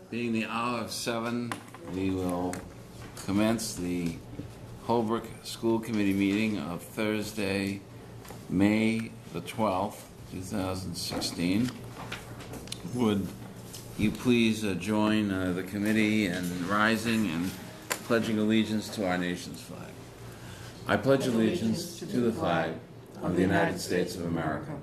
Being the hour of 7, we will commence the Holbrook School Committee meeting of Thursday, May the 12th, 2016. Would you please join the committee in rising and pledging allegiance to our nation's flag. I pledge allegiance to the flag of the United States of America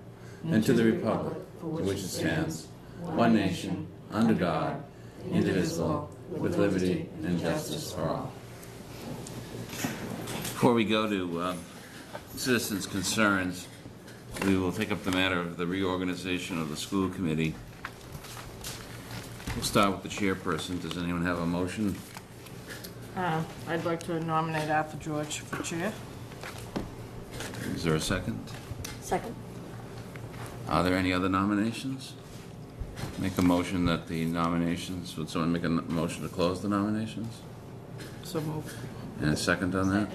and to the republic for which it stands, one nation, under God, indivisible, with liberty and justice for all. Before we go to citizens' concerns, we will take up the matter of the reorganization of the school committee. We'll start with the chairperson. Does anyone have a motion? I'd like to nominate Arthur George for chair. Is there a second? Second. Are there any other nominations? Make a motion that the nominations, would someone make a motion to close the nominations? So moved. And a second on that?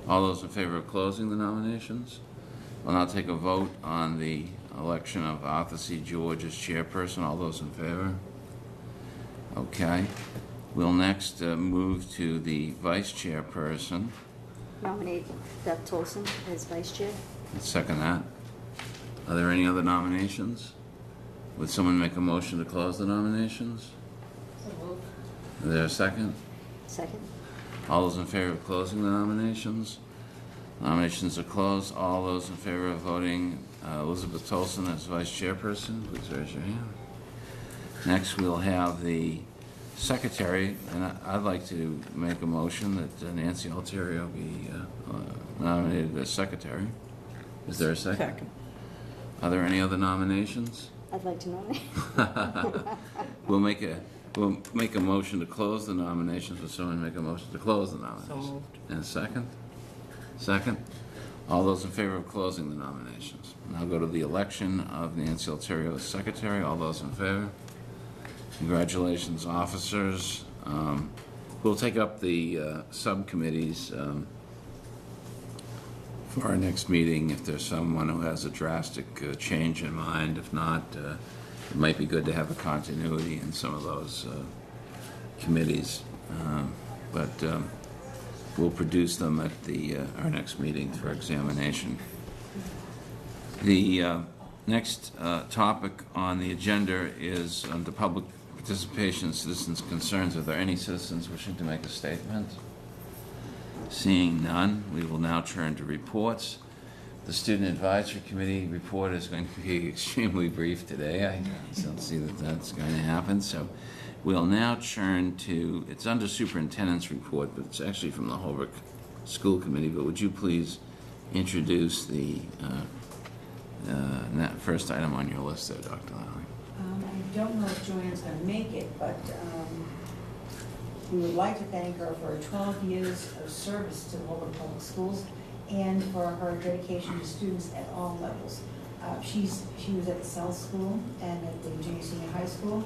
All those in favor of closing the nominations? We'll now take a vote on the election of Arthur C. George as chairperson. All those in favor? Okay. We'll next move to the vice chairperson. Nominate Beth Tolson as vice chair. Let's second that. Are there any other nominations? Would someone make a motion to close the nominations? So moved. Is there a second? Second. All those in favor of closing the nominations? Nominations are closed. All those in favor of voting Elizabeth Tolson as vice chairperson, please raise your hand. Next, we'll have the secretary, and I'd like to make a motion that Nancy Alterio be nominated as secretary. Is there a second? Second. Are there any other nominations? I'd like to nominate. We'll make a motion to close the nominations. Would someone make a motion to close the nominations? So moved. And a second? Second? All those in favor of closing the nominations. Now go to the election of Nancy Alterio as secretary. All those in favor? Congratulations, officers. We'll take up the subcommittees for our next meeting if there's someone who has a drastic change in mind. If not, it might be good to have a continuity in some of those committees. But we'll produce them at our next meeting for examination. The next topic on the agenda is under public participation, citizens' concerns. Are there any citizens wishing to make a statement? Seeing none, we will now turn to reports. The Student Advisory Committee report is going to be extremely brief today. I don't see that that's going to happen. So we'll now turn to, it's under Superintendent's report, but it's actually from the Holbrook School Committee. But would you please introduce the that first item on your list there, Dr. Lally? I don't know if Joanne's going to make it, but we would like to thank her for her 12 years of service to the Holbrook Public Schools and for her dedication to students at all levels. She was at the South School and at the junior senior high school.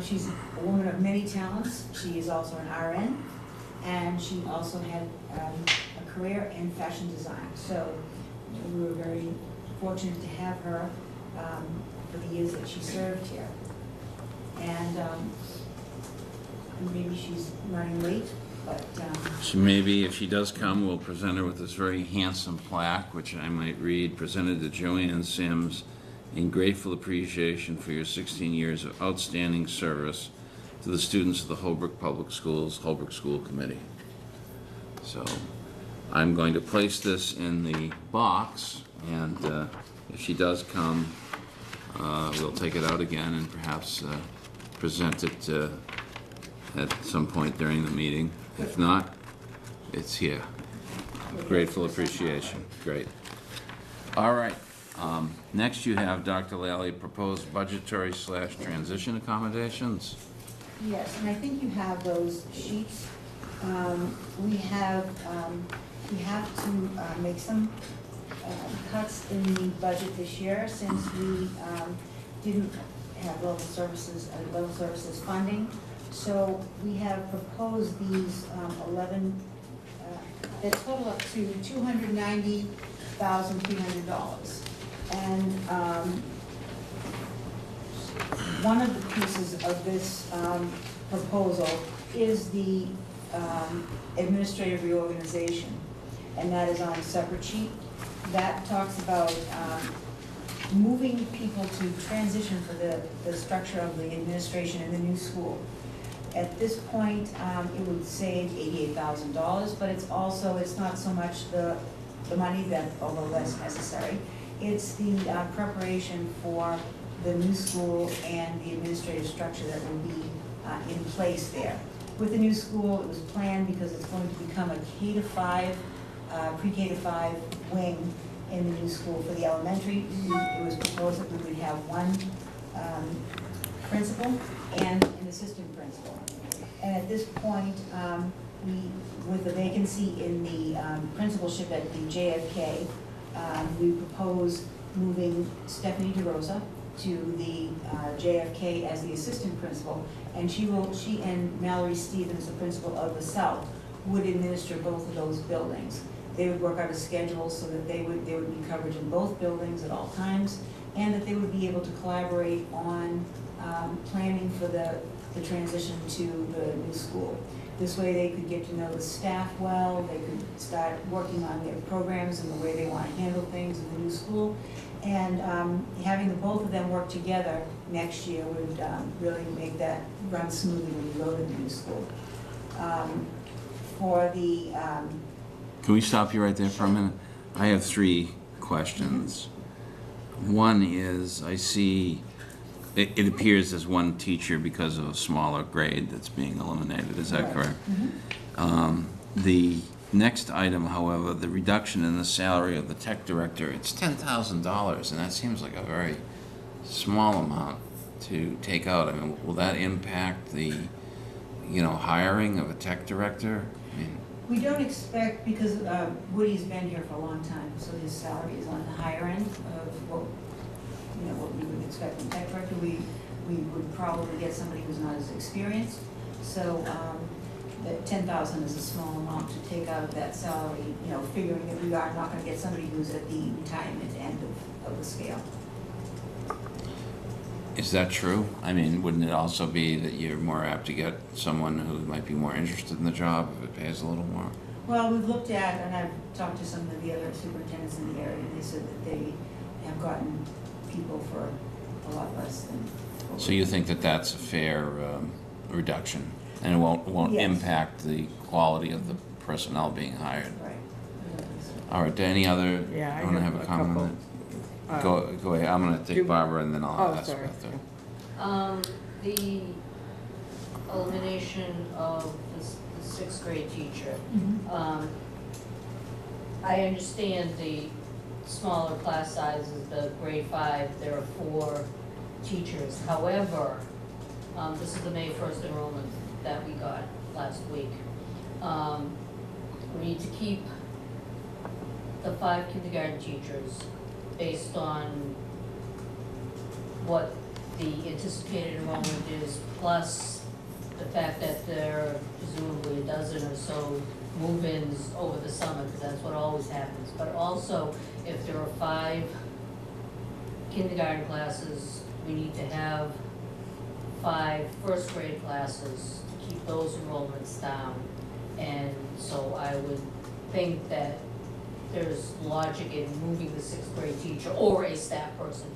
She's a woman of many talents. She is also an RN, and she also had a career in fashion design. So we were very fortunate to have her for the years that she served here. And maybe she's running late, but So maybe if she does come, we'll present her with this very handsome plaque, which I might read, presented to Joanne Sims in grateful appreciation for your 16 years of outstanding service to the students of the Holbrook Public Schools, Holbrook School Committee. So I'm going to place this in the box, and if she does come, we'll take it out again and perhaps present it at some point during the meeting. If not, it's here. Grateful appreciation. Great. All right. Next you have Dr. Lally, proposed budgetary / transition accommodations. yes, and I think you have those sheets. We have to make some cuts in the budget this year since we didn't have level services funding. So we have proposed these 11, that total up to $290,300. And one of the pieces of this proposal is the administrative reorganization, and that is on a separate sheet. That talks about moving people to transition for the structure of the administration in the new school. At this point, it would save $88,000, but it's not so much the money that, although that's necessary, it's the preparation for the new school and the administrative structure that will be in place there. With the new school, it was planned because it's going to become a K-5, pre-K to 5 wing in the new school for the elementary. It was proposed that we would have one principal and an assistant principal. And at this point, with the vacancy in the principalship at the JFK, we propose moving Stephanie DeRosa to the JFK as the assistant principal, and she and Mallory Stevens, the principal of the South, would administer both of those buildings. They would work out a schedule so that there would be coverage in both buildings at all times, and that they would be able to collaborate on planning for the transition to the new school. This way they could get to know the staff well, they could start working on their programs and the way they want to handle things in the new school. And having the both of them work together next year would really make that run smoothly when you go to the new school. For the... Can we stop you right there for a minute? I have 3 questions. One is, I see, it appears there's one teacher because of a smaller grade that's being eliminated, is that correct? The next item, however, the reduction in the salary of the tech director, it's $10,000, and that seems like a very small amount to take out. I mean, will that impact the, hiring of a tech director? I mean, we don't expect, because Woody's been here for a long time, so his salary is on the higher end of what we would expect from tech director. We would probably get somebody who's not as experienced. So that $10,000 is a small amount to take out of that salary, figuring that we are not going to get somebody who's at the retirement end of the scale. is that true? I mean, wouldn't it also be that you're more apt to get someone who might be more interested in the job if it pays a little more? Well, we've looked at, and I've talked to some of the other superintendents in the area, and they said that they have gotten people for a lot less than. So you think that that's a fair reduction, and it won't Yes. impact the quality of the personnel being hired? Right. All right, any other, Yeah, I want to have have a a comment on that? Go ahead, I'm going to take do- Barbara and then I'll Oh, ask sorry. Beth. The elimination of the sixth grade teacher. I understand the smaller class sizes, the grade 5, there are 4 teachers. However, this is the May 1st enrollment that we got last week. We need to keep the 5 kindergarten teachers based on what the anticipated enrollment is, plus the fact that there are presumably a dozen or so move-ins over the summer, because that's what always happens. But also, if there are 5 kindergarten classes, we need to have 5 first grade classes to keep those enrollments down. And so I would think that there's logic in moving the 6th grade teacher or a staff person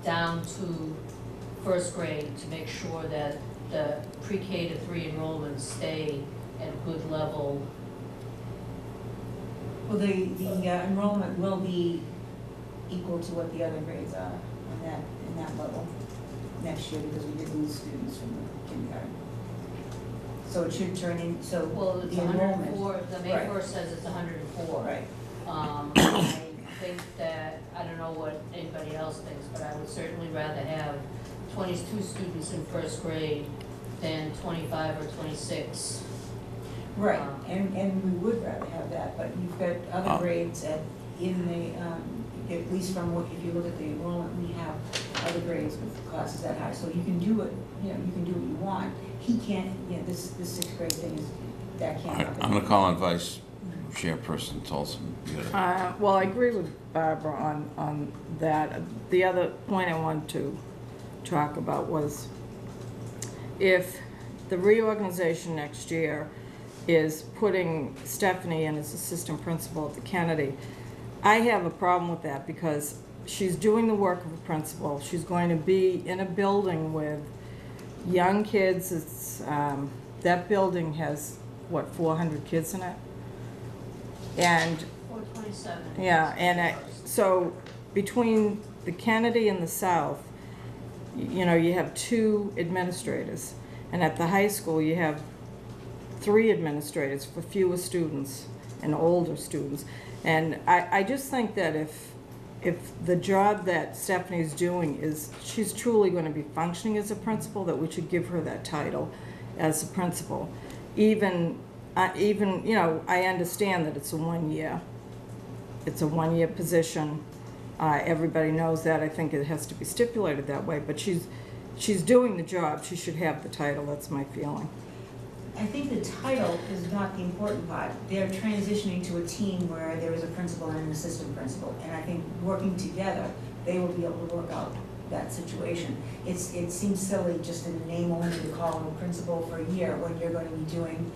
down to first grade to make sure that the pre-K to 3 enrollments stay at a good level. Well, the enrollment will be equal to what the other grades are in that level next year, because we did lose students from the kindergarten. So it should turn in, so Well, it's the enrollment. 104, the May Right. 1st says it's 104. Right. I think that, I don't know what anybody else thinks, but I would certainly rather have 22 students in first grade than 25 or 26. Right, and we would rather have that, but you've got other grades at least from what, if you look at the enrollment, we have other grades with classes that high, so you can do it, you can do what you want. He can't, this 6th grade thing is, that All can't right, happen. I'm going to call on Vice Chairperson Tolson. Well, I agree with Barbara on that. The other point I want to talk about was if the reorganization next year is putting Stephanie in as assistant principal at the Kennedy, I have a problem with that because she's doing the work of a principal. She's going to be in a building with young kids. It's, that building has, what, 400 kids in it? And 427. yeah, and so between the Kennedy and the South, you know, you have 2 administrators. And at the high school, you have 3 administrators for fewer students and older students. And I just think that if the job that Stephanie's doing is, she's truly going to be functioning as a principal, that we should give her that title as a principal. Even, you know, I understand that it's a 1-year. It's a 1-year position. Everybody knows that. I think it has to be stipulated that way. But she's doing the job. She should have the title. That's my feeling. I think the title is not the important part. They're transitioning to a team where there is a principal and an assistant principal. And I think working together, they will be able to work out that situation. It seems silly just in name only to call them a principal for a year when you're going to be doing,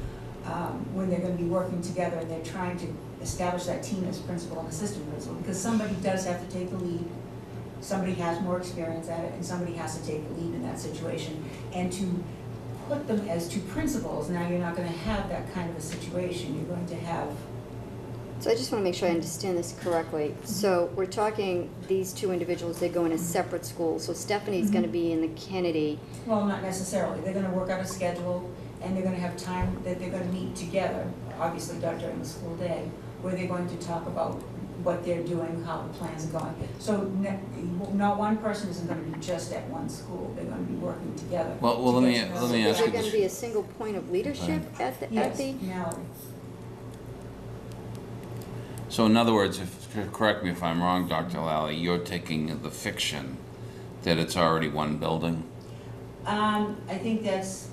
when they're going to be working together and they're trying to establish that team as principal and assistant principal. Because somebody does have to take the lead. Somebody has more experience at it and somebody has to take the lead in that situation. And to put them as 2 principals, now you're not going to have that kind of a situation. You're going to have. So I just want to make sure I understand this correctly. So we're talking these 2 individuals, they go in a separate school. So Stephanie's going to be in the Kennedy. Well, not necessarily. They're going to work out a schedule and they're going to have time that they're going to meet together, obviously not during the school day, where they're going to talk about what they're doing, how the plans are going. So not one person isn't going to be just at one school. They're going to be working together. Well, let me ask Is you there going to this. be a single point of leadership at the? Yes, Mallory. So in other words, correct me if I'm wrong, Dr. Lally, you're taking the fiction that it's already one building? I think that's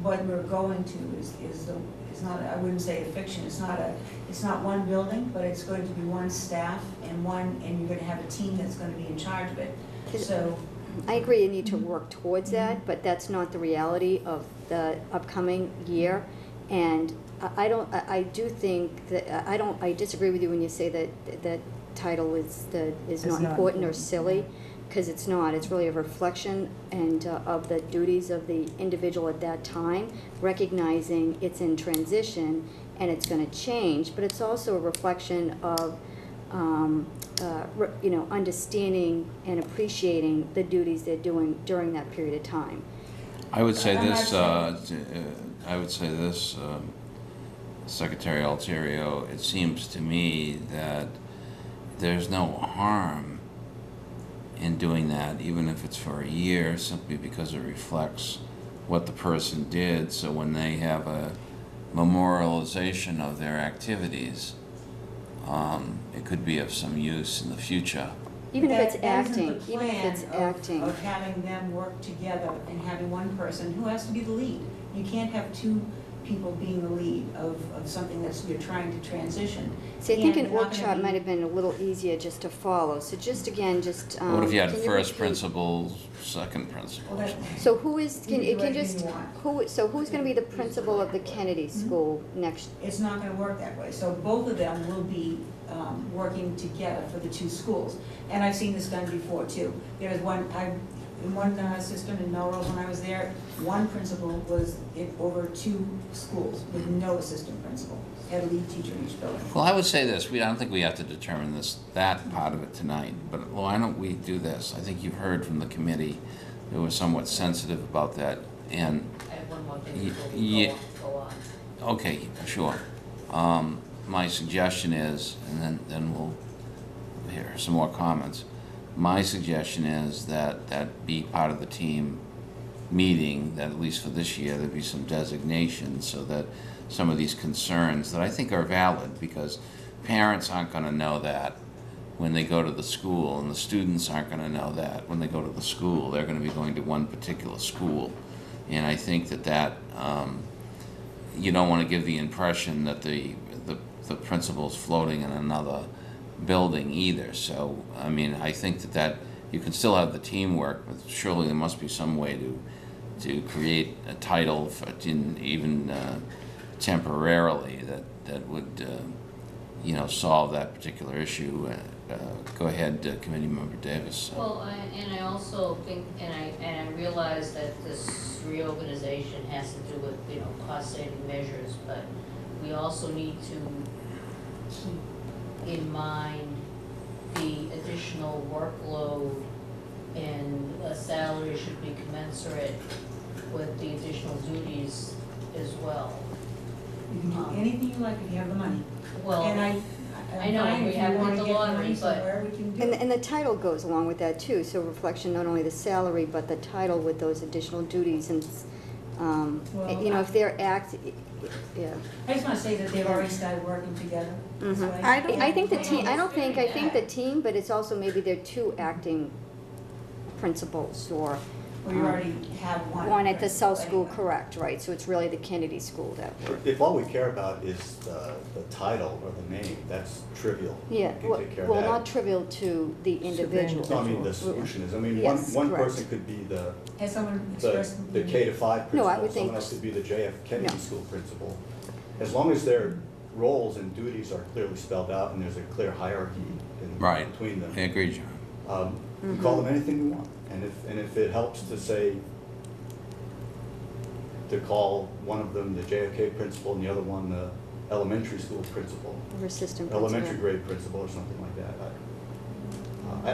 what we're going to is not, I wouldn't say a fiction, it's not one building, but it's going to be one staff and you're going to have a team that's going to be in charge of it. So I agree you need to work towards that, but that's not the reality of the upcoming year. And I do think that, I disagree with you when you say that that title is not important or silly, because it's not. It's really a reflection and of the duties of the individual at that time, recognizing it's in transition and it's going to change, but it's also a reflection of you know, understanding and appreciating the duties they're doing during that period of time. I would say this, Secretary Alterio, it seems to me that there's no harm in doing that, even if it's for a year, simply because it reflects what the person did. So when they have a memorialization of their activities, it could be of some use in the future. Even if it's That isn't acting, the even if it's plan acting. of having them work together and having one person who has to be the lead. You can't have 2 people being the lead of something that's you're trying to transition. See, I think And an they're org not gonna chart be- might have been a little easier just to follow. So just again, just. What if you had can first repeat? principal, second principal? Well, that, So who is, You can, can it do can anything just, you want. who's gonna be the principal of the Kennedy School next? it's not going to work that way. So both of them will be working together for the 2 schools. And I've seen this done before too. There's one system in Melrose when I was there, one principal was over 2 schools with no assistant principal, had a lead teacher in each building. Well, I would say this, I don't think we have to determine that part of it tonight, but why don't we do this? I think you've heard from the committee, they were somewhat sensitive about that, and, I have one more thing before we Yeah. go on. okay, sure. My suggestion is, and then we'll hear some more comments. My suggestion is that be part of the team meeting, that at least for this year, there'd be some designation so that some of these concerns that I think are valid, because parents aren't going to know that when they go to the school, and the students aren't going to know that when they go to the school. They're going to be going to one particular school. And I think that you don't want to give the impression that the principal's floating in another building either. So, I mean, I think that you can still have the teamwork, but surely there must be some way to create a title for, even temporarily that would solve that particular issue. Go ahead, Committee Member Davis. Well, I also think, and I realize that this reorganization has to do with, cost-saving measures, but we also need to keep in mind the additional workload, and a salary should be commensurate with the additional duties as well. You can do anything you like if you have the money. Well, And I know, fine we if you haven't wanna hit the get lottery, money but- somewhere, we can do it. And the title goes along with that too, so reflection not only the salary, but the title with those additional duties and, Well, if they're yeah. I just wanna say that they've already started working together. Mhm. So I think the team, I think the that. team, but it's also maybe they're two acting principals or Or you already have one. one at the South School, anyway. correct, right, so it's really the Kennedy School that we're. If all we care about is the title or the name, that's trivial. Yeah, We can take care of well, that. not trivial to the individual. No, I mean, the solution is, one Yes, one correct. person could be the Has someone expressed? K to 5 No, I principal, would think- someone else could be the JF Kennedy No. School principal. As long as their roles and duties are clearly spelled out and there's a clear hierarchy Right. between them. I agree, John. We call them anything we want, and if it helps to say, to call one of them the JFK principal and the other one the elementary school principal, Or assistant principal. elementary grade principal or something like that.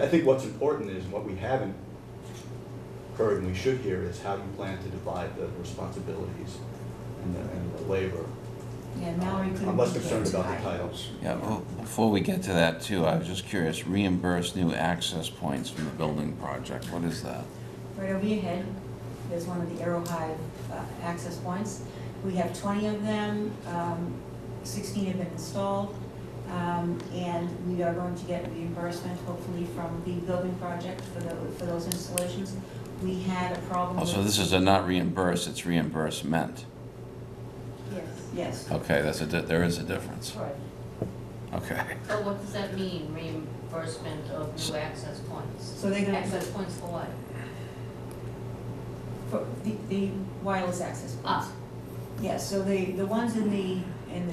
I think what's important is, what we haven't heard and we should hear is how you plan to divide the responsibilities and the labor. Yeah, Mallory couldn't. I'm less be concerned there about the tonight. titles. Yeah, well, before we get to that too, I was just curious, reimburse new access points from the building project, what is that? Right over your head, there's one of the Arrowhive access points. We have 20 of them, 16 have been installed, and we are going to get reimbursement hopefully from the building project for those installations. We had a problem Oh, with. so this is not reimburse, it's reimbursement. Yes. Yes. Okay, there is a difference. Right. Okay. But what does that mean, reimbursement of new access points? So they're gonna. Access points for what? For the wireless access points. Ah. Yes, so the ones in the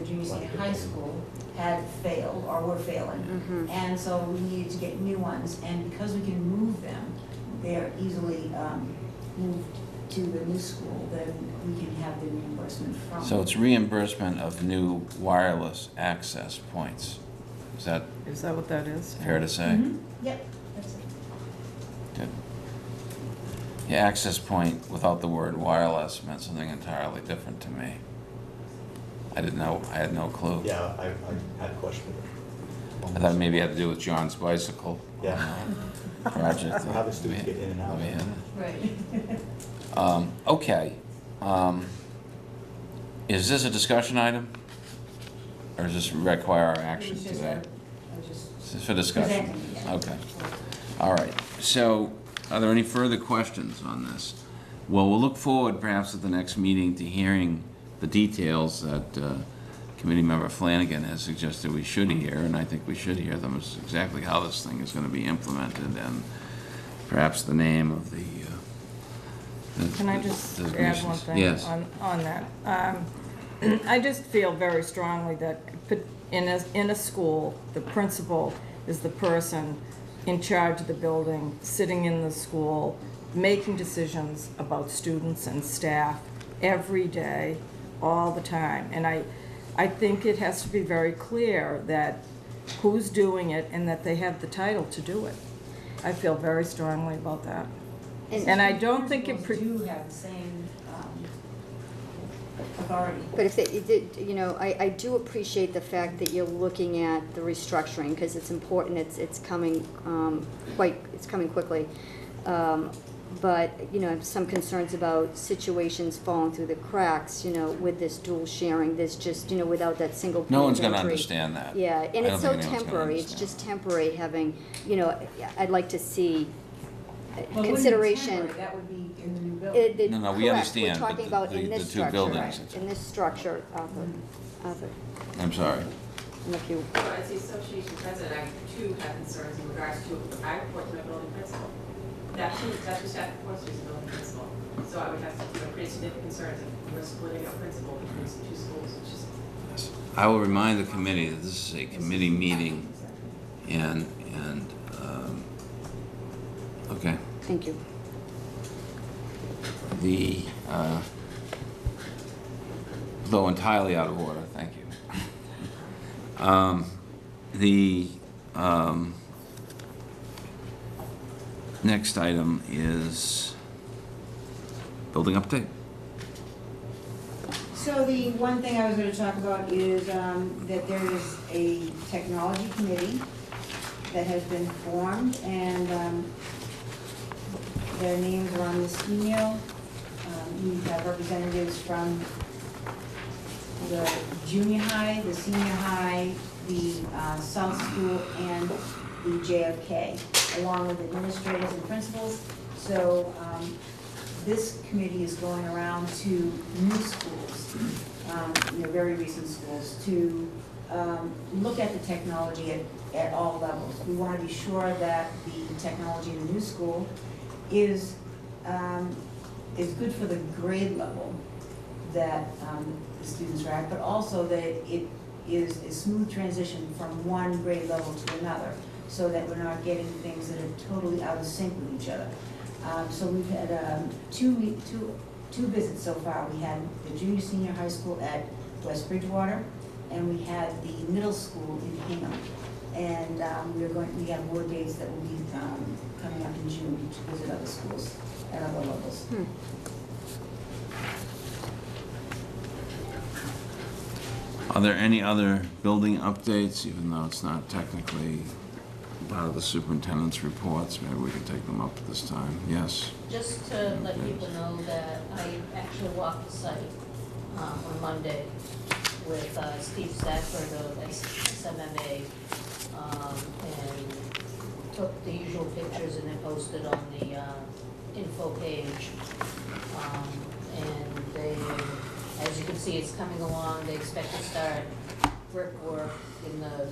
junior senior high school had failed or were failing. Mhm. And so we needed to get new ones, and because we can move them, they're easily moved to the new school, then we can have the reimbursement from. So it's reimbursement of new wireless access points. Is that Is that what that is? fair to say? Mhm. Yep, that's it. Good. The access point without the word wireless meant something entirely different to me. I didn't know, I had no clue. Yeah, I had a question. I thought maybe it had to do with John's bicycle. Yeah. Project. How the students get in and out. Let me hit it. Right. Okay. Is this a discussion item? Or does this require our action It was just today? I was just Is this for discussion? presenting, yeah. Okay. All right. So are there any further questions on this? Well, we'll look forward perhaps at the next meeting to hearing the details that Committee Member Flanagan has suggested we should hear, and I think we should hear them, as exactly how this thing is going to be implemented and perhaps the name of the Can I just add one designations. thing Yes. on that? I just feel very strongly that in a school, the principal is the person in charge of the building, sitting in the school, making decisions about students and staff every day, all the time. And I think it has to be very clear that who's doing it and that they have the title to do it. I feel very strongly about that. And I don't think it Principals do have the same authority. But if they, I do appreciate the fact that you're looking at the restructuring, because it's important, it's coming it's coming quickly. But, I have some concerns about situations falling through the cracks, with this dual sharing, this just, without that single point No of one's going to entry. understand that. Yeah, I and don't it's so think anyone's gonna temporary, it's understand. just temporary having, I'd like to see Well, it wouldn't be consideration. temporary, that would be in the new building. No, we Correct. understand, We're but talking the- about the- in the this two structure, buildings. in this structure, Arthur. I'm sorry. And if you, So as the association president, I too have concerns in regards to, I report to my building principal. That's who staff reports to is the building principal. So I would have pretty significant concerns if we're splitting a principal between two schools. It's just, I will remind the committee that this is a committee meeting, and, okay. thank you. The, though entirely out of order, thank you. The next item is building update. So the one thing I was gonna talk about is, that there is a technology committee that has been formed, and, their names are on this email. We have representatives from the junior high, the senior high, the, South School, and the JFK, along with administrators and principals. So, this committee is going around to new schools, very recent schools, to look at the technology at all levels. We want to be sure that the technology in the new school is good for the grade level that the students are at, but also that it is a smooth transition from one grade level to another, so that we're not getting things that are totally out of sync with each other. So we've had two visits so far. We had the junior senior high school at West Bridgewater, and we had the middle school in Hingham. And we have more dates that will be coming up in June to visit other schools at other levels. Are there any other building updates, even though it's not technically part of the superintendent's reports? Maybe we can take them up at this time. Yes? Just to let people know that I actually walked the site on Monday with Steve Stafford of SMMA, and took the usual pictures and then posted on the info page. And they, as you can see, it's coming along. They expect to start brickwork in the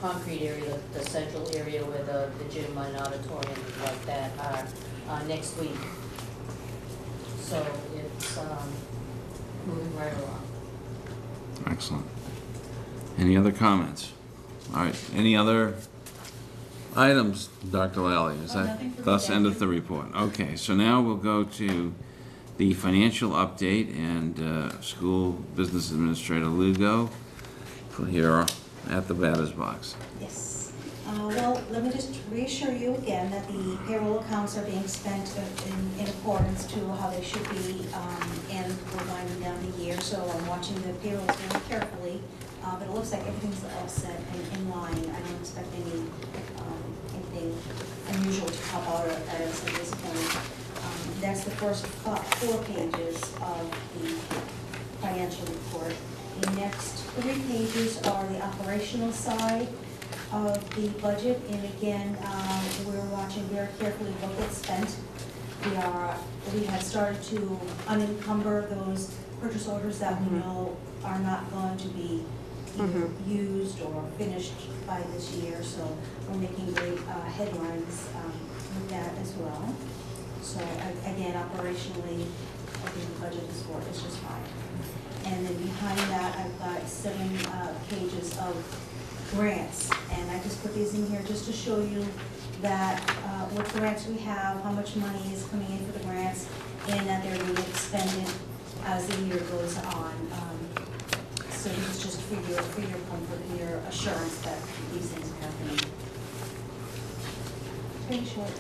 concrete area, the central area where the gym and auditorium like that are next week. So it's moving right along. Excellent. Any other comments? All right, any other items, Dr. Lally? Is that Nothing for me, thus thank endeth you. the report? Okay, so now we'll go to the financial update, and School Business Administrator Lugo here at the batter's box. Yes. Well, let me just reassure you again that the payroll accounts are being spent in accordance to how they should be, and we're winding down the year, so I'm watching the payrolls very carefully. But it looks like everything's all set and in line. I don't expect anything unusual to pop out at us at this point. That's the first 4 pages of the financial report. The next 3 pages are the operational side of the budget, and again, we're watching very carefully what gets spent. We have started to unencumber those purchase orders that we know are not going to be either used or finished by this year, so we're making great headlines with that as well. So again, operationally, I think the budget is just fine. And then behind that, I've got 7 pages of grants, and I just put these in here just to show you that what grants we have, how much money is coming in for the grants, and that they're being expended as the year goes on. So it's just for your comfort and your assurance that these things are happening. Pretty short.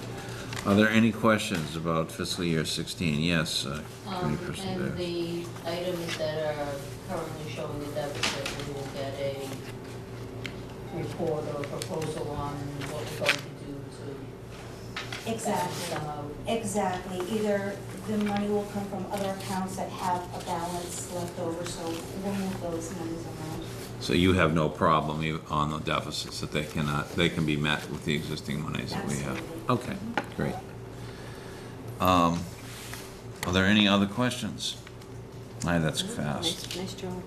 Are there any questions about fiscal year 16? Yes, Committee And Person the items that are currently showing the deficit, we will get a report or proposal on what we're going to do to balance them out. Exactly. Either the money will come from other accounts that have a balance left over, so we'll move those monies around. So you have no problem on the deficits, that they can be met with the existing monies that we have? Absolutely. Okay, great. Are there any other questions? Aye, that's fast. Nice job.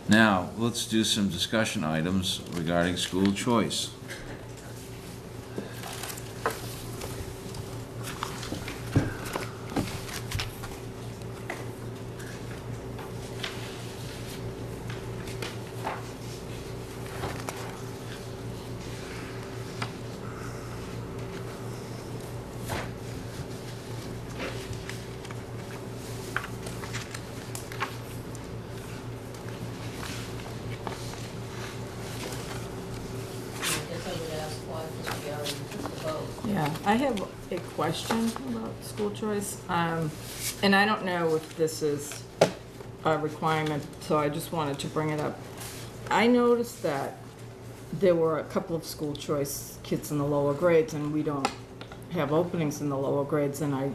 Now, let's do some discussion items regarding school choice. I guess I would ask why, because we already took the vote. Yeah, I have a question about school choice. And I don't know if this is a requirement, so I just wanted to bring it up. I noticed that there were a couple of school choice kids in the lower grades, and we don't have openings in the lower grades, and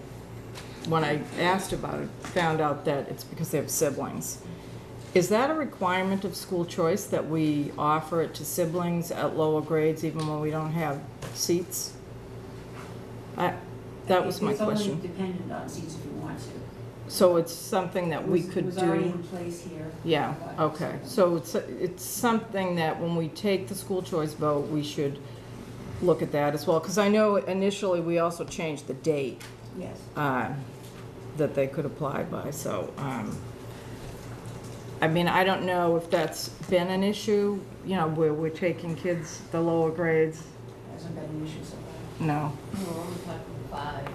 when I asked about it, found out that it's because they have siblings. Is that a requirement of school choice, that we offer it to siblings at lower grades even when we don't have seats? That was my It's question. only dependent on seats if you want to. So it's something that we could It was already do? in place here. Yeah, okay. So it's something that when we take the school choice vote, we should look at that as well. Because I know initially we also changed the date Yes. that they could apply by, so, I mean, I don't know if that's been an issue, you know, where we're taking kids the lower grades. Hasn't been an issue so far. No, We're only talking 5.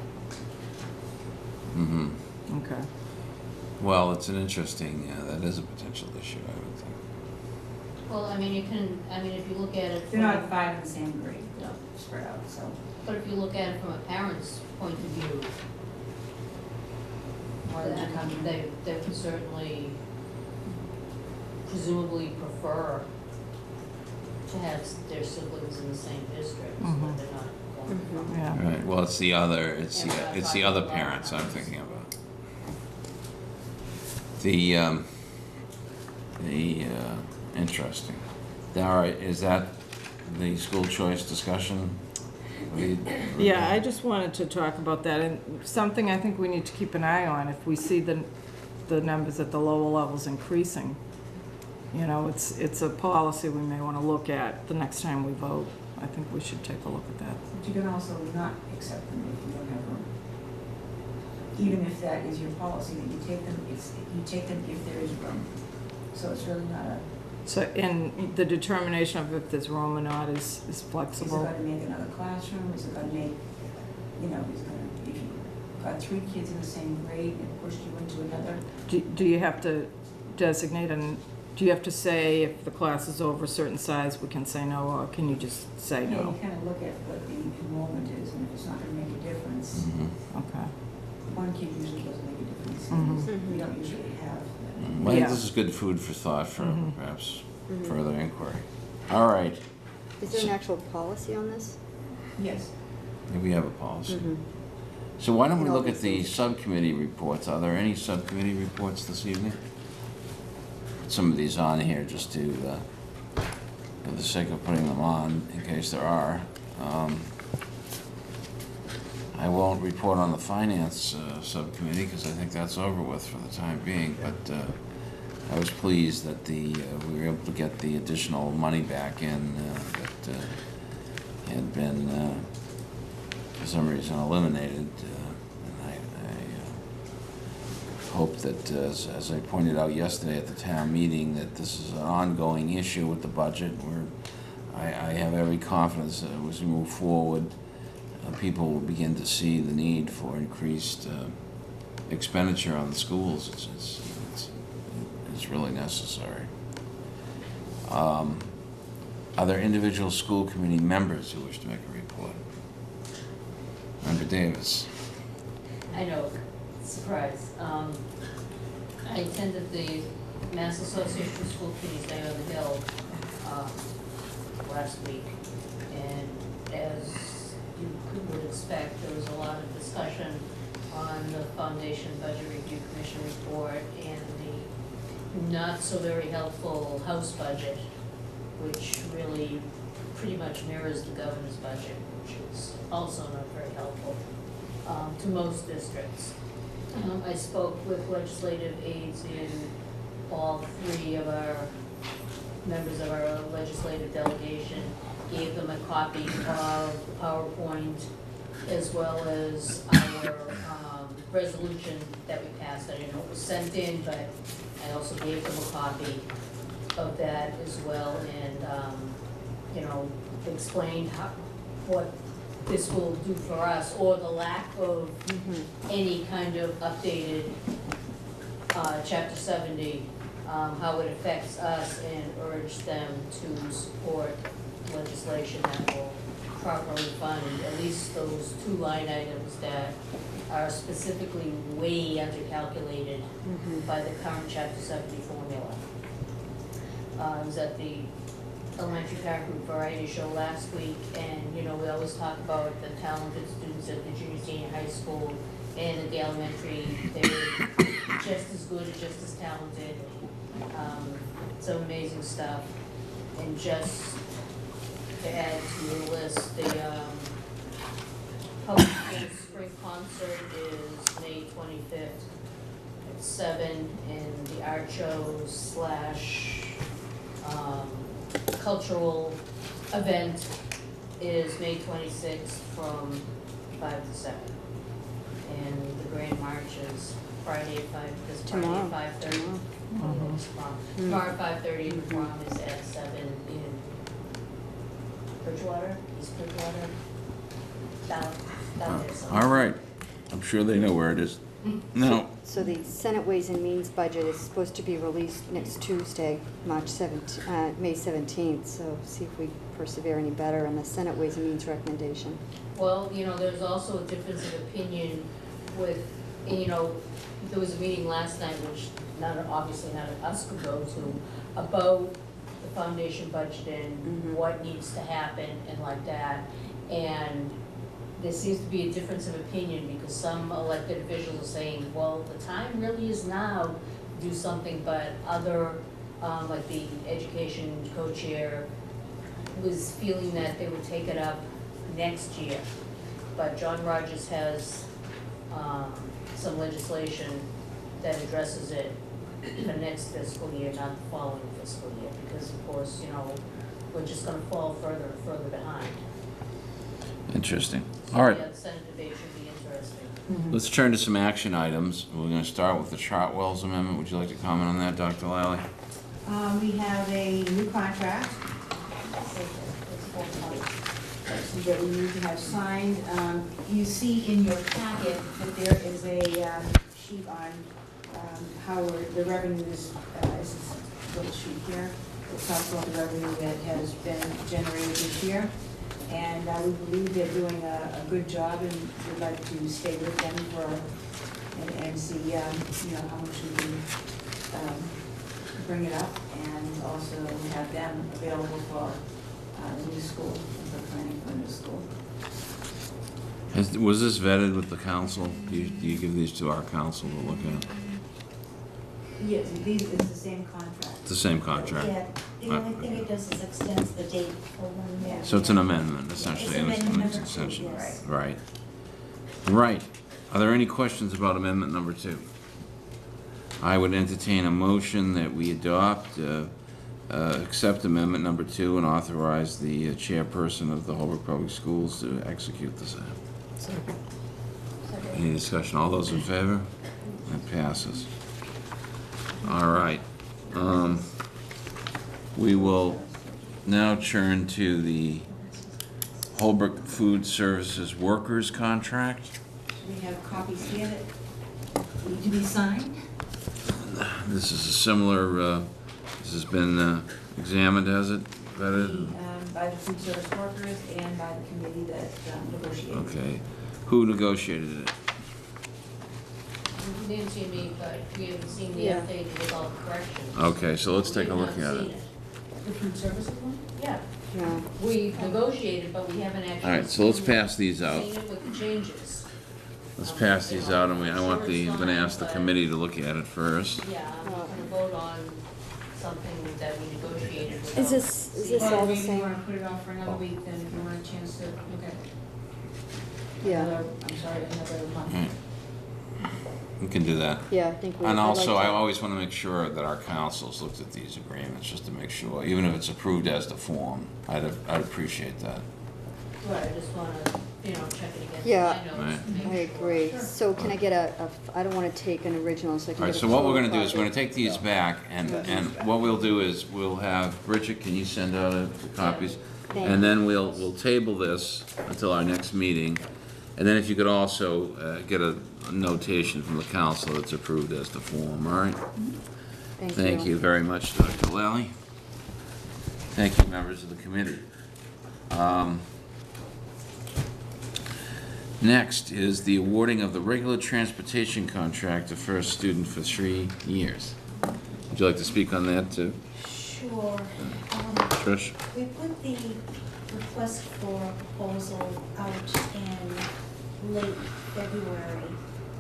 Mm-hmm. okay. Well, it's an interesting, that is a potential issue, I would think. Well, I mean, if you look at it They're from, not 5 in the same grade, no, spread out, so. but if you look at it from a parent's point of view, Why would you come then here? they would certainly presumably prefer to have their siblings in the same district, so Mhm. that they're not going from. Yeah. Right, well, it's the other, it's Yeah, we're not the talking other about parents I'm parents. thinking about. Interesting. Dara, is that the school choice discussion? Yeah, I just wanted to talk about that, and something I think we need to keep an eye on, if we see the numbers at the lower levels increasing. You know, it's a policy we may want to look at the next time we vote. I think we should take a look at that. But you can also not accept them if you don't have room. Even if that is your policy, that you take them, you take them if there is room. So it's really not a, So, and the determination of if there's room or not is is it flexible. gonna make another classroom, is it gonna make, you know, if you got 3 kids in the same grade and pushed you into another, Do you have to designate, and do you have to say if the class is over a certain size, we can say no, or can you just say yeah, no? you kind of look at what the enrollment is, and if it's not gonna make a difference, Mhm. Okay. one kid usually doesn't make a difference. Mhm. We don't usually have that. Well, I think Yeah. this is good food for thought for Mhm. perhaps Mhm. further inquiry. All right, Is there an actual policy on this? Yes. we have a policy. Mhm. So why don't we And all look at these the things. subcommittee reports? Are there any subcommittee reports this evening? Put some of these on here just to, for the sake of putting them on, in case there are. I won't report on the finance subcommittee because I think that's over with for the time being, but I was pleased that we were able to get the additional money back in that had been, for some reason, eliminated. And I hope that, as I pointed out yesterday at the town meeting, that this is an ongoing issue with the budget. I have every confidence that as we move forward, people will begin to see the need for increased expenditure on the schools. It's really necessary. Are there individual school committee members who wish to make a report? Member Davis. I know, surprise. I attended the Mass Association of School Committees Day on the Hill last week, and as you would expect, there was a lot of discussion on the Foundation Budget Review Commission report and the not so very helpful House budget, which really pretty much mirrors the governor's budget, which is also not very helpful to most districts. I spoke with legislative aides in all 3 of our members of our legislative delegation, gave them a copy of PowerPoint as well as our resolution that we passed. I didn't know it was sent in, but I also gave them a copy of that as well, and, explained what this will do for us, or the lack of any kind of updated Chapter 70, how it affects us, and urge them to support legislation that will properly fund at least those 2 line items that are specifically way undercalculated by the current Chapter 70 formula. I was at the elementary parent group variety show last week, and, we always talk about the talented students at the junior senior high school and at the elementary. They're just as good, just as talented, some amazing stuff. And just to add to your list, the public school spring concert is May 25th at 7, and the art shows / cultural event is May 26th from 5 to 7. And the grand march is Friday at 5, this Friday Tomorrow. at 5:30. Tomorrow at 5:30, the prom is at 7 in Bridgewater, East Bridgewater, down there somewhere. All right, I'm sure they know where it is. No, So the Senate Ways and Means budget is supposed to be released next Tuesday, May 17th, so see if we persevere any better on the Senate Ways and Means recommendation. Well, there's also a difference of opinion with, there was a meeting last night, which obviously none of us could go to, about the foundation budget and what needs to happen and like that. And there seems to be a difference of opinion, because some elected officials are saying, well, the time really is now to do something, but other, like the education co-chair was feeling that they would take it up next year. But John Rogers has some legislation that addresses it the next fiscal year, not the following fiscal year, because of course, we're just gonna fall further and further behind. interesting. So, All right, yeah, the Senate debate should be interesting. let's turn to some action items. We're gonna start with the Chartwell's amendment. Would you like to comment on that, Dr. Lally? We have a new contract that we need to have signed. You see in your packet that there is a sheet on how the revenues, this is a little sheet here. It talks about the revenue that has been generated this year. And we believe they're doing a good job, and we'd like to stay with them and see, how much we can bring it up, and also have them available for the new school, for planning for the new school. Was this vetted with the council? Do you give these to our council to look at? Yes, it's the same contract. It's the same contract? Yeah, the only thing it does is extends the date for 1 year. So it's an amendment, essentially. It's amendment number 2, essentially. yes. Right. Right. Are there any questions about amendment number 2? I would entertain a motion that we adopt, accept amendment number 2, and authorize the chairperson of the Holbrook Public Schools to execute the same. Any discussion? All those in favor? That passes. All right. We will now turn to the Holbrook Food Services Workers Contract. We have copies here that need to be signed. This is a similar, this has been examined, has it? Vetted? By the food service workers and by the committee that negotiated. Okay. Who negotiated it? Nancy and me, but we haven't seen the Yeah. update with all the corrections. Okay, so let's take a We look have not at seen it. The food services one? Yeah, Yeah. we negotiated, but we haven't actually. All right, so let's pass these out. Seen it with the changes. Let's pass these out, and I'm gonna ask the committee to look at it first. Yeah, I'm not gonna vote on something that we negotiated without. Is this seeing all Well, the maybe you same? wanna put it off for another week, then if you want a chance to look at it. Yeah. I'm sorry, another month. We can do that. Yeah, I think we. And I'd like also, to- I always want to make sure that our councils looked at these agreements, just to make sure, even if it's approved as the form, I'd appreciate that. Right, I just wanna, check it against Yeah. my notes. Right. to make I sure. agree. So can I get I don't want to take an original, so I can All get right, a so what we're total gonna do is we're gonna copy. take these back, and what we'll do is we'll have, Bridget, can you send out the copies? Thank And you. then we'll table this until our next meeting. And then if you could also get a notation from the council that's approved as the form, all right? Thank you very much, Dr. Lally. Thank you, members of the committee. Next is the awarding of the regular transportation contract to First Student for 3 years. Would you like to speak on that too, Sure. Trish? We put the request for proposal out in late February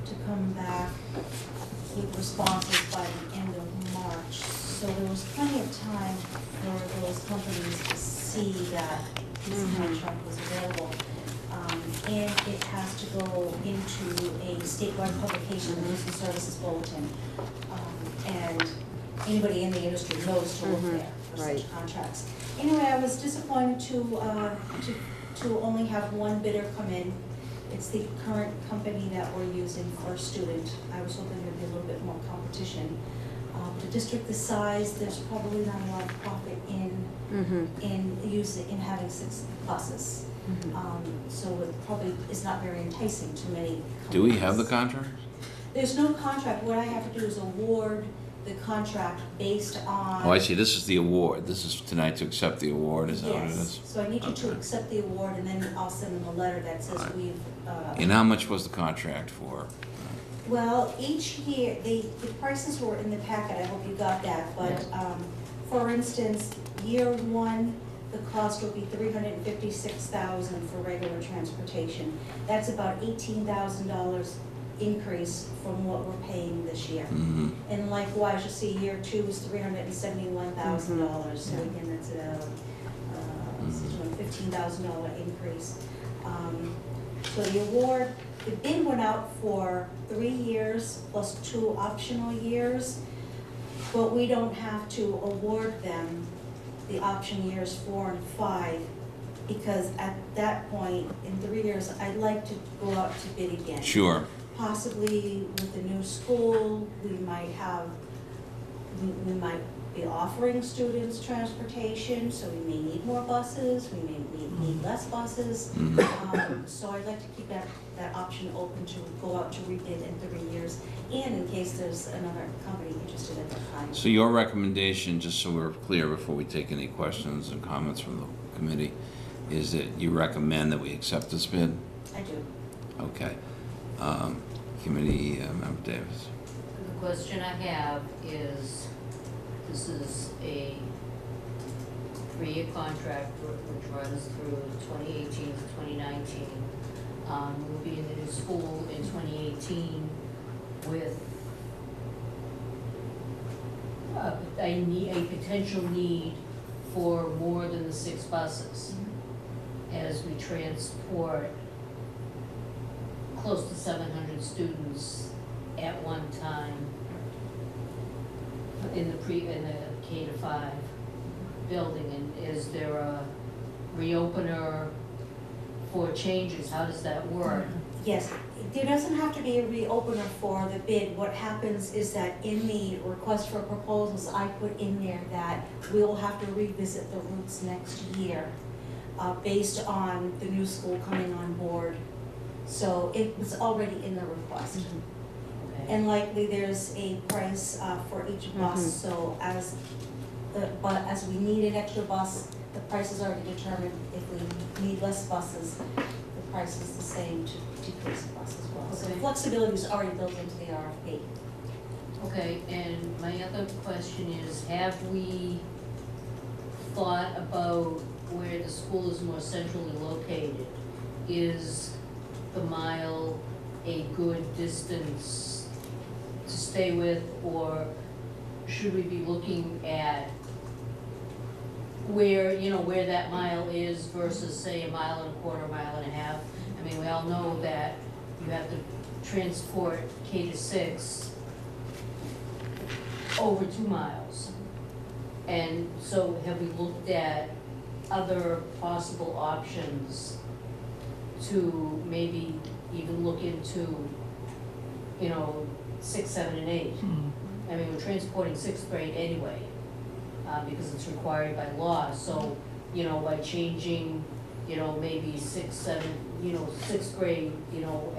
to come back with responses by the end of March. So there was plenty of time for those companies to see that this contract was available. And it has to go into a statewide publication, the Goods and Services Bulletin. And anybody in the industry knows to look there for right. such contracts. Anyway, I was disappointed to only have one bidder come in. It's the current company that we're using for a student. I was hoping there'd be a little bit more competition. The district this size, there's probably not a lot of profit in having 6 buses. So it probably is not very enticing to many companies. Do we have the contract? There's no contract. What I have to do is award the contract based on. Oh, I see, this is the award. This is tonight to accept the award, is that what it Yes, is? so I need you to Okay. accept the award, and then I'll send them a letter that says Alright. we've, And how much was the contract for? well, each year, the prices were in the packet, I hope you got that, but, for instance, year 1, the cost would be $356,000 for regular transportation. That's about $18,000 increase from what we're paying this year. Mhm. And likewise, you see year 2 is $371,000, so again, that's a $15,000 increase. So the award, the bid went out for 3 years plus 2 optional years, but we don't have to award them the option years 4 and 5, because at that point, in 3 years, I'd like to go out to bid again. Sure. Possibly with the new school, we might be offering students transportation, so we may need more buses, we may need less buses. So I'd like to keep that option open to go out to rebid in 3 years, and in case there's another company interested at that time. So your recommendation, just so we're clear before we take any questions and comments from the committee, is that you recommend that we accept this bid? I do. Okay. Committee Member Davis. The question I have is, this is a 3-year contract which runs through 2018 to 2019. We'll be in the new school in 2018 with a potential need for more than the 6 buses as we transport close to 700 students at one time in the K to 5 building. And is there a reopener for changes? How does that work? Yes, there doesn't have to be a reopener for the bid. What happens is that in the request for proposals, I put in there that we will have to revisit the routes next year based on the new school coming on board. So it was already in the request. Okay. And likely there's a price for each bus, so but as we need an extra bus, the price is already determined. If we need less buses, the price is the same to decrease the bus as well. So Okay. flexibility is already built into the RFP. Okay, and my other question is, have we thought about where the school is more centrally located? Is the mile a good distance to stay with, or should we be looking at where that mile is versus, say, a 1.25 miles, 1.5 miles? I mean, we all know that you have to transport K to 6 over 2 miles. And so have we looked at other possible options to maybe even look into, 6, 7, and 8? I mean, we're transporting 6th grade anyway, because it's required by law, so, by changing, maybe 6, 7, 6th grade,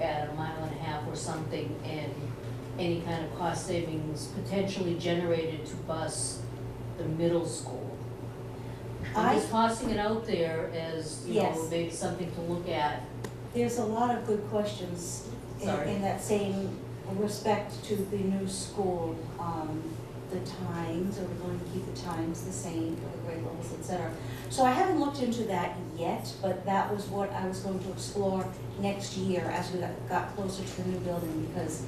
at 1.5 miles or something, and any kind of cost savings potentially generated to bus the middle school. I'm just tossing it out there as, Yes. maybe something to look at. There's a lot of good questions Sorry. in that same respect to the new school. The times, are we going to keep the times the same for the grade levels, et cetera? So I haven't looked into that yet, but that was what I was going to explore next year as we got closer to the new building, because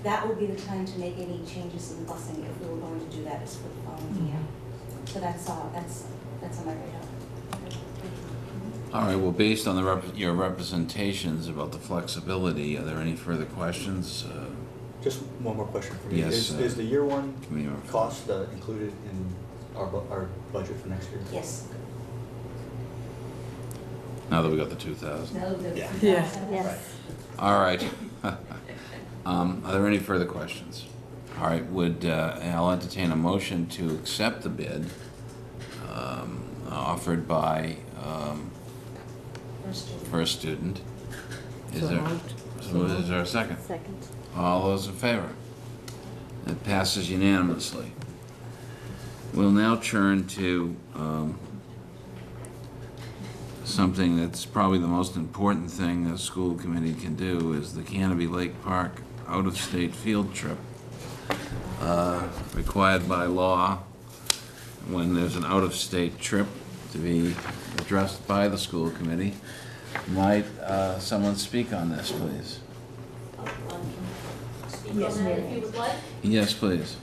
that would be the time to make any changes in the busing if we were going to do that as for the following year. So that's on my radar. All right, well, based on your representations about the flexibility, are there any further questions? Just one more question for me. Yes, Is the year one Committee Member. cost included in our budget for next year? Yes. Now that we got the 2,000. Now that Yeah. Yeah. Yes. All right. Are there any further questions? All right, I'll entertain a motion to accept the bid offered by First Student. Is there a second? Second. All those in favor? It passes unanimously. We'll now turn to something that's probably the most important thing the school committee can do, is the Canopy Lake Park out-of-state field trip. Required by law, when there's an out-of-state trip to be addressed by the school committee. Might someone speak on this, please? Speak on that if you would like. Yes, please.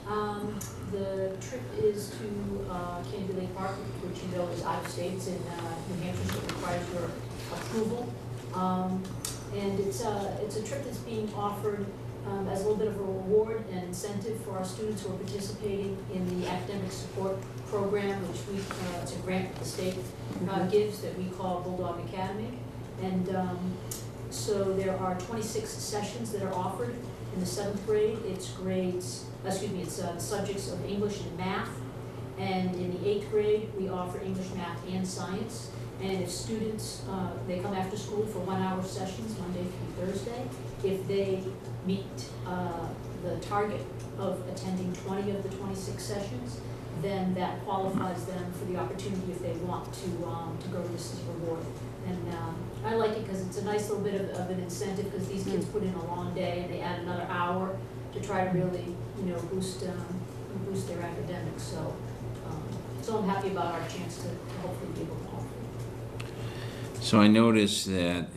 The trip is to Canopy Lake Park, which you know is out of state. It's in New Hampshire, so it requires your approval. And it's a trip that's being offered as a little bit of a reward and incentive for our students who are participating in the academic support program, which it's a grant that the state gives that we call Bulldog Academy. And so there are 26 sessions that are offered. In the 7th grade, it's the subjects of English and math. And in the 8th grade, we offer English, math, and science. And if students, they come after school for 1-hour sessions, Monday through Thursday. If they meet the target of attending 20 of the 26 sessions, then that qualifies them for the opportunity if they want to go to this reward. And I like it because it's a nice little bit of an incentive, because these kids put in a long day and they add another hour to try to really, boost their academics. So I'm happy about our chance to hopefully be able to offer. So I noticed that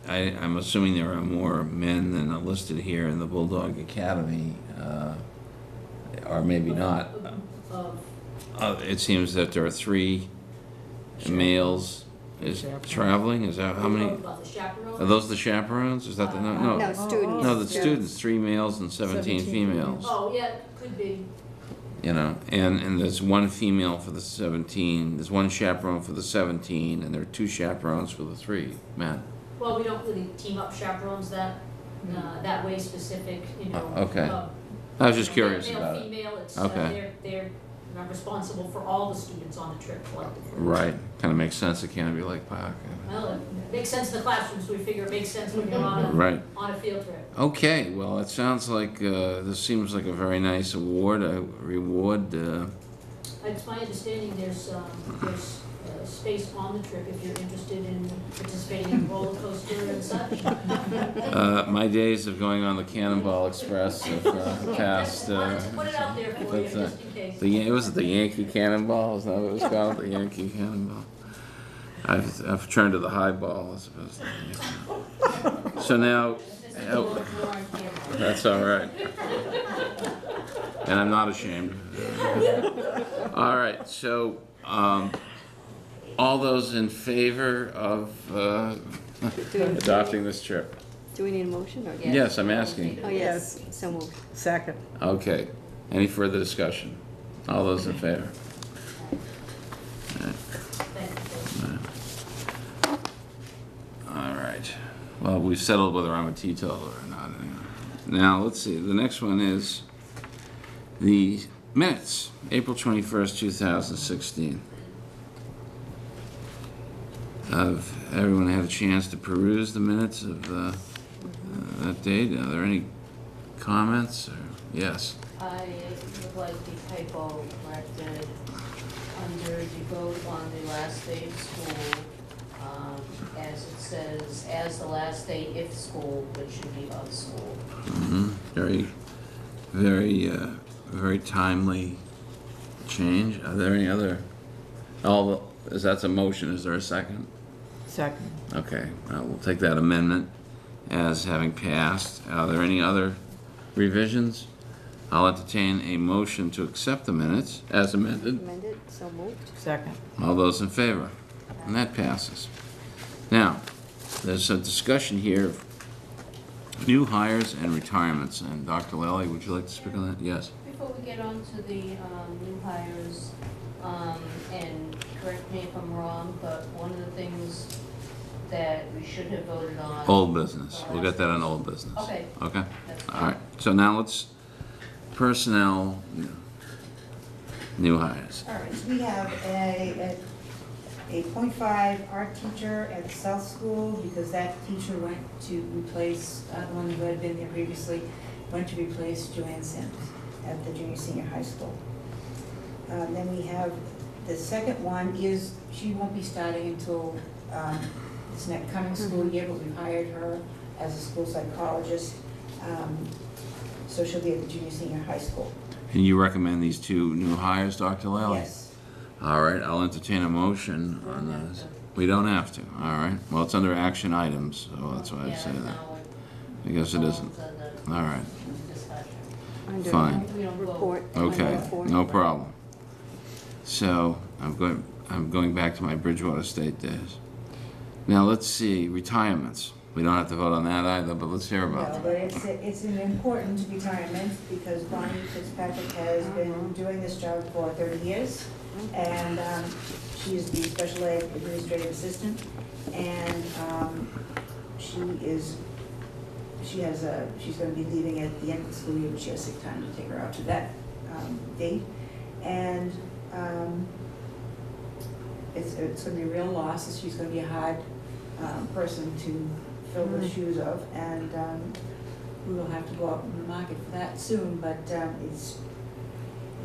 I'm assuming there are more men than are listed here in the Bulldog Academy, or maybe not. It seems that there are 3 males traveling. Is that how many? About the chaperones? Are those the chaperones? Is that the no? No, students. No, the students. 3 males and 17 females. Oh, yeah, could be. And there's 1 female for the 17. There's 1 chaperone for the 17, and there are 2 chaperones for the 3 men. Well, we don't really team up chaperones that way specific, Okay. I was just curious male, about it. female, it's, Okay. they're responsible for all the students on the trip collectively. Right. Kind of makes sense. It can't be Lake Park. Well, it makes sense in the classrooms, we figure it makes sense when you're Right. on a field trip. Okay, well, it sounds like, this seems like a very nice reward. It's my understanding there's space on the trip if you're interested in participating in the roller coaster and such. My days of going on the Cannonball Express have passed. Wanted to put it out there for you, just in case. Was it the Yankee Cannonball? Is that what it was called? The Yankee Cannonball? I've turned to the highball as opposed to the Yankee. So now, that's all right. And I'm not ashamed. All right, so all those in favor of adopting this trip? Do we need a motion or? Yes, I'm asking. Oh, yes, so moved. Second. Okay. Any further discussion? All those in favor? All right. Well, we've settled whether I'm a teetotaler or not. Now, let's see. The next one is the minutes, April 21st, 2016. Have everyone had a chance to peruse the minutes of that date? Are there any comments? Or, yes. I would like the typo corrected under the vote on the last day of school, as it says, as the last day if school, which should be of school. Very, very, very timely change. Are there any other? That's a motion. Is there a second? Second. Okay, we'll take that amendment as having passed. Are there any other revisions? I'll entertain a motion to accept the minutes as amended. Amended, so moved. Second. All those in favor? And that passes. Now, there's a discussion here of new hires and retirements. And Dr. Lally, would you like to speak on that? Yes. Before we get on to the new hires, and correct me if I'm wrong, but one of the things that we should have voted on. Old business. We'll get that on old business. Okay. Okay? That's All right. So now let's, personnel, new hires. All right, so we have a .5 art teacher at the South School, because that teacher went to replace, the one who had been there previously, went to replace Joanne Sims at the junior senior high school. Then we have, the second one is, she won't be starting until this next coming school year, but we've hired her as a school psychologist. So she'll be at the junior senior high school. And you recommend these two new hires, Dr. Lally? Yes. All right, I'll entertain a motion on those. We don't have to, all right? Well, it's under action items, so that's why I say that. I guess it isn't. All right, Under fine. report. under Okay, report. no problem. So, I'm going back to my Bridgewater State days. Now, let's see, retirements. We don't have to vote on that either, but let's hear about No, them. but it's an important retirement, because Bonnie Fitzpatrick has been doing this job for 30 years. And she is the special ed administrative assistant, and she's going to be leaving at the end of the school year, but she has sick time to take her out to that date. And it's going to be a real loss, as she's going to be a hard person to fill the shoes of, and we will have to go out in the market for that soon, but it's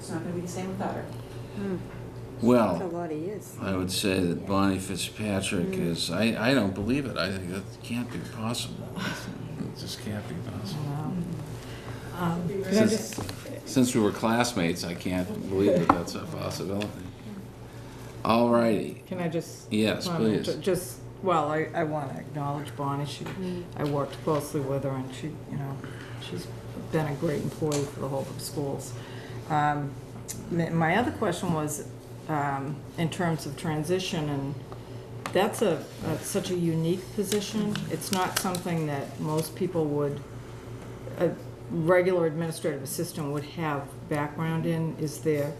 not going to be the same without her. That's a Well, lot of years. I would say that Bonnie Fitzpatrick is, I don't believe it. I think that can't be possible. It just can't be possible. Can I just, Since we were classmates, I can't believe that that's a possibility. All righty. can I just? Yes, comment? please. Just, well, I want to acknowledge Bonnie. I worked closely with her, and she, she's been a great employee for the Holbrook schools. My other question was, in terms of transition, and that's such a unique position. It's not something that most people would, a regular administrative assistant would have background in. Is there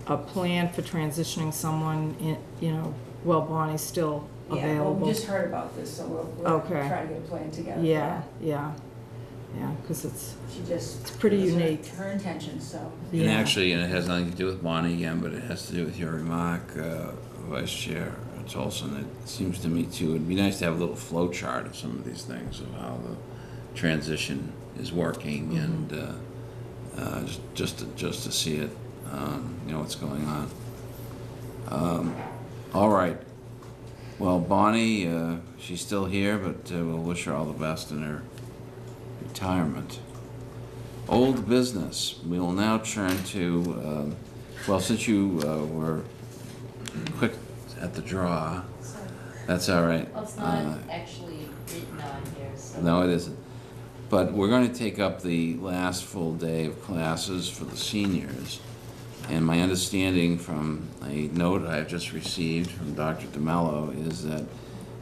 a plan for transitioning someone in, while Bonnie's still Yeah, well, available? we just heard about this, so we're Okay. trying to get a plan together. Yeah, because it's She just. pretty it was unique. Her intention, so. And yeah. actually, it has nothing to do with Bonnie again, but it has to do with your remark, Vice Chair Tolson. It seems to me too, it'd be nice to have a little flow chart of some of these things, of how the transition is working, and just to see it, what's going on. All right. Well, Bonnie, she's still here, but we'll wish her all the best in her retirement. Old business. We will now turn to, since you were quick at the draw, that's all right. Well, it's not actually written on here, so. No, it isn't. But we're going to take up the last full day of classes for the seniors. And my understanding from a note I've just received from Dr. DeMello is that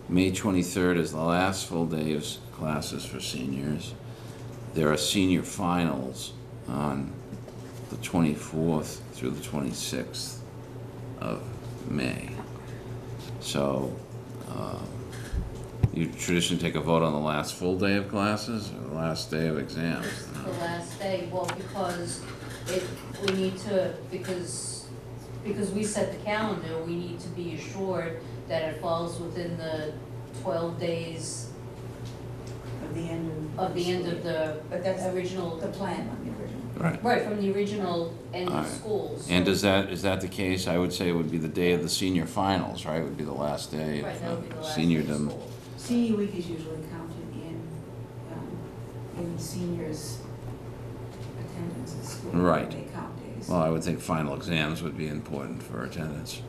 May 23rd is the last full day of classes for seniors. There are senior finals on the 24th through the 26th of May. So, you traditionally take a vote on the last full day of classes or the last day of exams? The last day, well, because we need to, because we set the calendar, we need to be assured that it falls within the 12 days Of the end of the end of the But that's original. the plan on the original. Right. Right, from the original end All of right. school. And so- is that the case? I would say it would be the day of the senior finals, right? Would be the last day Right, that would be the of last day of seniordom. school. Senior week is usually counted in seniors' attendance at school. Right. They count days. Well, I would think final exams would be important for attendance.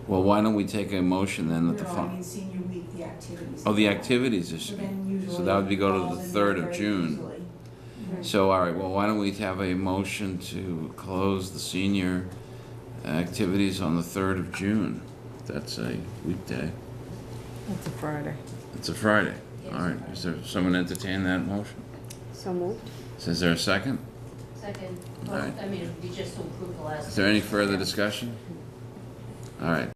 Well, why don't we take a motion then that the, No, I mean senior week, the activities. oh, the activities is, So then usually so that would be go to falls the in 3rd there of very June. easily. So, all right, well, why don't we have a motion to close the senior activities on the 3rd of June? That's a weekday. It's a Friday. It's a Friday. Yes. All right, is there someone entertain that motion? So moved. Is there a second? Second, All right. I mean, it would be just to approve the last. Is there any further discussion? All right,